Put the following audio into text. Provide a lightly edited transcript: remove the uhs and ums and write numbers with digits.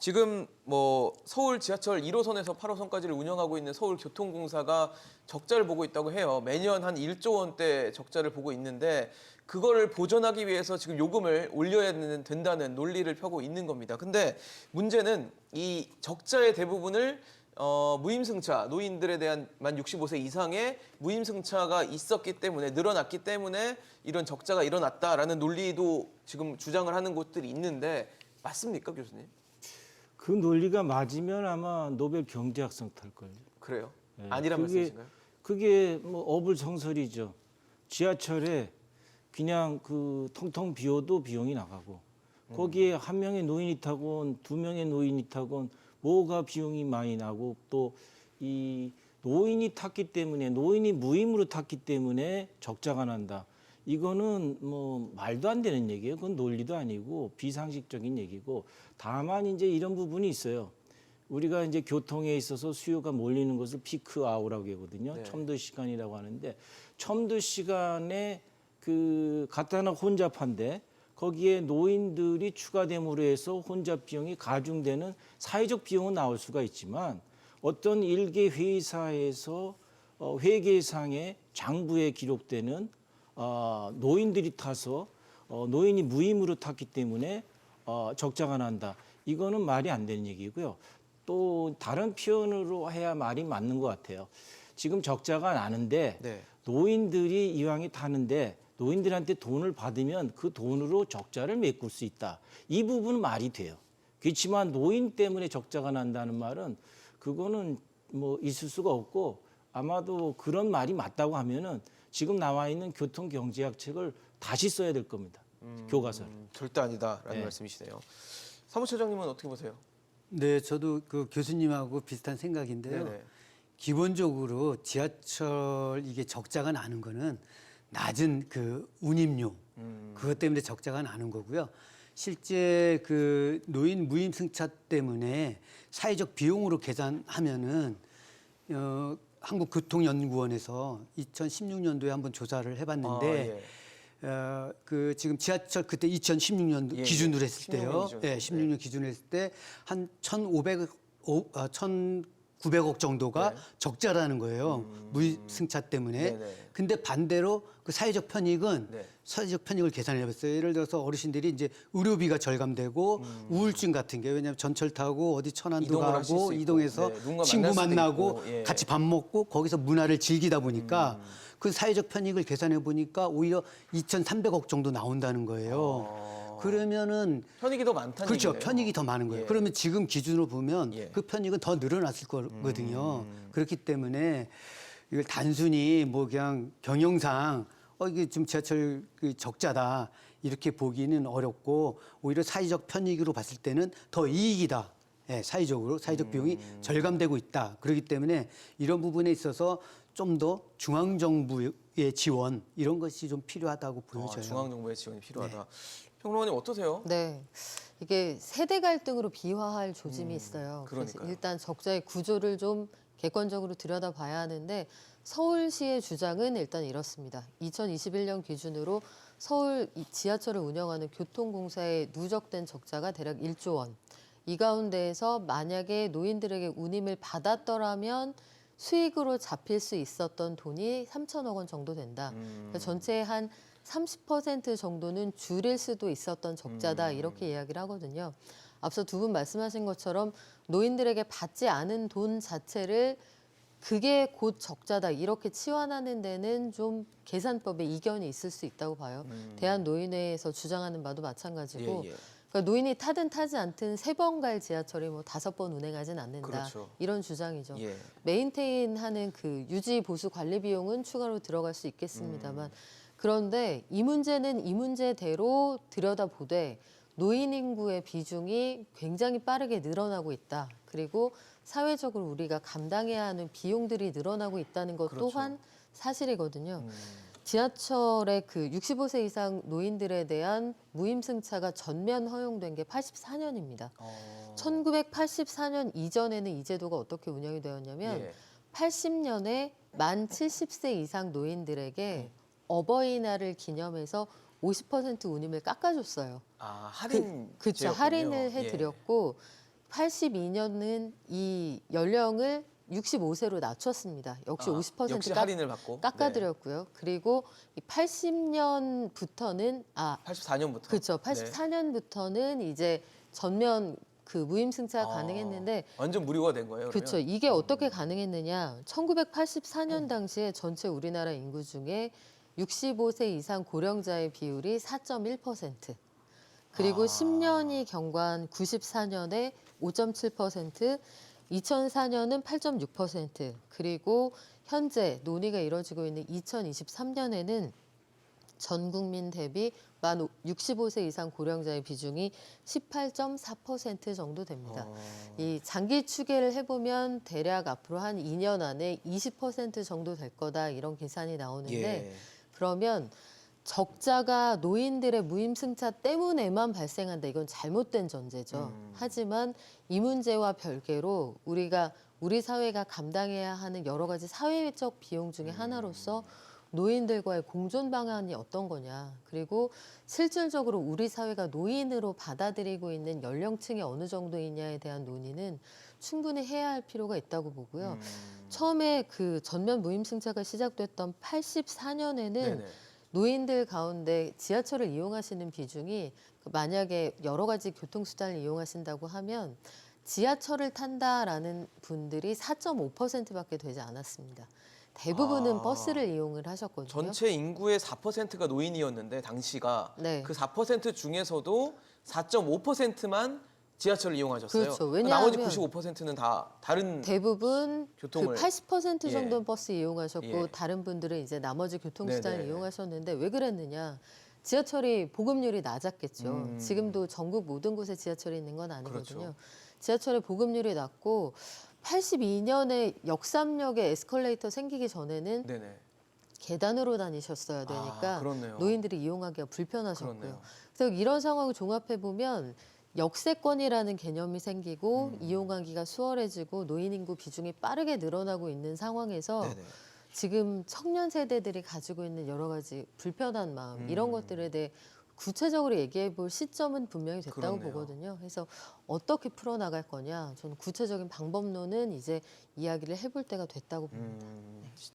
지금 뭐 서울 지하철 1호선에서 8호선까지를 운영하고 있는 서울교통공사가 적자를 보고 있다고 해요. 매년 한 1조 원대 적자를 보고 있는데 그거를 보전하기 위해서 지금 요금을 올려야 된다는 논리를 펴고 있는 겁니다. 근데 문제는 이 적자의 대부분을 무임승차, 노인들에 대한 만 65세 이상의 무임승차가 있었기 때문에 늘어났기 때문에 이런 적자가 일어났다라는 논리도 지금 주장을 하는 곳들이 있는데 맞습니까, 교수님? 그 논리가 맞으면 아마 노벨 경제학상 탈걸요. 그래요? 네, 아니란 말씀이신가요? 그게 뭐 어불성설이죠. 지하철에 그냥 그 텅텅 비워도 비용이 나가고 거기에 한 명의 노인이 타건 두 명의 노인이 타건 뭐가 비용이 많이 나고 또 이 노인이 탔기 때문에 노인이 무임으로 탔기 때문에 적자가 난다. 이거는 뭐 말도 안 되는 얘기예요. 그건 논리도 아니고 비상식적인 얘기고 다만 이제 이런 부분이 있어요. 우리가 이제 교통에 있어서 수요가 몰리는 것을 피크 아워라고 하거든요. 네. 첨도 시간이라고 하는데 첨도 시간에 그 갖다나 혼잡한데 거기에 노인들이 추가됨으로 해서 혼잡 비용이 가중되는 사회적 비용은 나올 수가 있지만 어떤 일개 회의사에서 회계상의 장부에 기록되는 노인들이 타서 노인이 무임으로 탔기 때문에 적자가 난다. 이거는 말이 안 되는 얘기고요. 또 다른 표현으로 해야 말이 맞는 것 같아요. 지금 적자가 나는데 네. 노인들이 이왕에 타는데 노인들한테 돈을 받으면 그 돈으로 적자를 메꿀 수 있다. 이 부분은 말이 돼요. 그렇지만 노인 때문에 적자가 난다는 말은 그거는 뭐 있을 수가 없고 아마도 그런 말이 맞다고 하면은 지금 나와 있는 교통경제학 책을 다시 써야 될 겁니다. 교과서를. 절대 아니다라는 네. 말씀이시네요. 사무처장님은 어떻게 보세요? 네, 저도 그 교수님하고 비슷한 생각인데요. 네네. 기본적으로 지하철 이게 적자가 나는 거는 낮은 그 운임료 그것 때문에 적자가 나는 거고요. 실제 그 노인 무임승차 때문에 사회적 비용으로 계산하면은 한국교통연구원에서 2016년도에 한번 조사를 해봤는데 그 지금 지하철 그때 2016년 예, 기준으로 예. 했을 16년 때요. 기준으로. 예, 16년 기준으로 했을 때 한 1,900억 정도가 네. 적자라는 거예요. 무임승차 때문에. 네네. 근데 반대로 그 사회적 편익은 네. 사회적 편익을 계산해 봤어요. 예를 들어서 어르신들이 이제 의료비가 절감되고 우울증 같은 게 왜냐하면 전철 타고 어디 천안도 이동을 하실 수 가고 있고, 이동해서 네, 누군가 친구 만날 수도 만나고 있고, 예. 같이 밥 먹고 거기서 문화를 즐기다 보니까 그 사회적 편익을 계산해 보니까 오히려 2,300억 정도 나온다는 거예요. 그러면은 편익이 더 많다는 그렇죠. 얘기네요. 편익이 더 많은 거예요. 예. 그러면 지금 기준으로 보면 예. 그 편익은 더 늘어났을 거거든요. 그렇기 때문에 이걸 단순히 뭐 그냥 경영상 이게 좀 지하철 그 적자다 이렇게 보기는 어렵고 오히려 사회적 편익으로 봤을 때는 더 이익이다. 예, 사회적으로 사회적 비용이 절감되고 있다. 그렇기 때문에 이런 부분에 있어서 좀 더 중앙 정부의 지원 이런 것이 좀 필요하다고 보여져요. 중앙정부의 지원이 필요하다. 평론가님 어떠세요? 네. 이게 세대 갈등으로 비화할 조짐이 있어요. 그래서 그러니까요. 일단 적자의 구조를 좀 객관적으로 들여다봐야 하는데 서울시의 주장은 일단 이렇습니다. 2021년 기준으로 서울 지하철을 운영하는 교통공사에 누적된 적자가 대략 1조 원. 이 가운데에서 만약에 노인들에게 운임을 받았더라면 수익으로 잡힐 수 있었던 돈이 3천억 원 정도 된다. 그러니까 전체의 한 30% 정도는 줄일 수도 있었던 적자다 이렇게 이야기를 하거든요. 앞서 두 분 말씀하신 것처럼 노인들에게 받지 않은 돈 자체를 그게 곧 적자다 이렇게 치환하는 데는 좀 계산법에 이견이 있을 수 있다고 봐요. 대한노인회에서 주장하는 바도 마찬가지고 예, 예. 그러니까 노인이 타든 타지 않든 3번 갈 지하철이 뭐 5번 운행하진 않는다. 그렇죠. 이런 주장이죠. 예. 메인테인하는 그 유지 보수 관리 비용은 추가로 들어갈 수 있겠습니다만 그런데 이 문제는 이 문제대로 들여다보되 노인 인구의 비중이 굉장히 빠르게 늘어나고 있다. 그리고 사회적으로 우리가 감당해야 하는 비용들이 늘어나고 있다는 것 그렇죠. 또한 사실이거든요. 지하철의 그 65세 이상 노인들에 대한 무임승차가 전면 허용된 게 84년입니다. 1984년 이전에는 이 제도가 어떻게 운영이 되었냐면 예. 80년에 만 70세 이상 노인들에게 어버이날을 기념해서 50% 운임을 깎아줬어요. 할인 그렇죠. 제였군요. 할인을 예. 해드렸고 82년은 이 연령을 65세로 낮췄습니다. 역시 50% 역시 할인을 받고. 깎아드렸고요. 그리고 이 80년부터는 네. 84년부터. 그렇죠. 84년부터는 이제 전면 그 무임승차가 아, 가능했는데 완전 무료가 된 거예요. 그렇죠. 그러면? 이게 어떻게 가능했느냐? 1984년 당시에 전체 우리나라 인구 중에 65세 이상 고령자의 비율이 4.1%. 그리고 10년이 경과한 94년에 5.7%, 2004년은 8.6%, 그리고 현재 논의가 이뤄지고 있는 2023년에는 전 국민 대비 만 65세 이상 고령자의 비중이 18.4% 정도 됩니다. 이 장기 추계를 해보면 대략 앞으로 한 2년 안에 20% 정도 될 거다 이런 계산이 나오는데 예. 그러면 적자가 노인들의 무임승차 때문에만 발생한다. 이건 잘못된 전제죠. 하지만 이 문제와 별개로 우리 사회가 감당해야 하는 여러 가지 사회적 비용 중에 하나로서 노인들과의 공존 방안이 어떤 거냐. 그리고 실질적으로 우리 사회가 노인으로 받아들이고 있는 연령층이 어느 정도이냐에 대한 논의는 충분히 해야 할 필요가 있다고 보고요. 처음에 그 전면 무임승차가 시작됐던 84년에는 네네. 노인들 가운데 지하철을 이용하시는 비중이 만약에 여러 가지 교통수단을 이용하신다고 하면 지하철을 탄다라는 분들이 4.5%밖에 되지 않았습니다. 대부분은 버스를 이용을 하셨거든요. 전체 인구의 4%가 노인이었는데 당시가 네. 그 4% 중에서도 4.5%만 지하철을 이용하셨어요. 그렇죠. 나머지 왜냐하면 95%는 다 다른 대부분 교통을- 그 80% 예. 정도는 버스 이용하셨고 예. 다른 분들은 이제 나머지 교통수단을 네네. 이용하셨는데 왜 그랬느냐? 지하철이 보급률이 낮았겠죠. 지금도 전국 모든 곳에 지하철이 있는 건 아니거든요. 그렇죠. 지하철의 보급률이 낮고 82년에 역삼역에 에스컬레이터 생기기 전에는 네네. 계단으로 다니셨어야 되니까 그렇네요. 노인들이 이용하기가 불편하셨고요. 그렇네요. 그래서 이런 상황을 종합해 보면 역세권이라는 개념이 생기고 이용하기가 수월해지고 노인 인구 비중이 빠르게 늘어나고 있는 상황에서 네네. 지금 청년 세대들이 가지고 있는 여러 가지 불편한 마음 이런 것들에 대해 구체적으로 얘기해 볼 시점은 분명히 됐다고 그렇네요. 보거든요. 그래서 어떻게 풀어나갈 거냐. 저는 구체적인 방법론은 이제 이야기를 해볼 때가 됐다고 봅니다.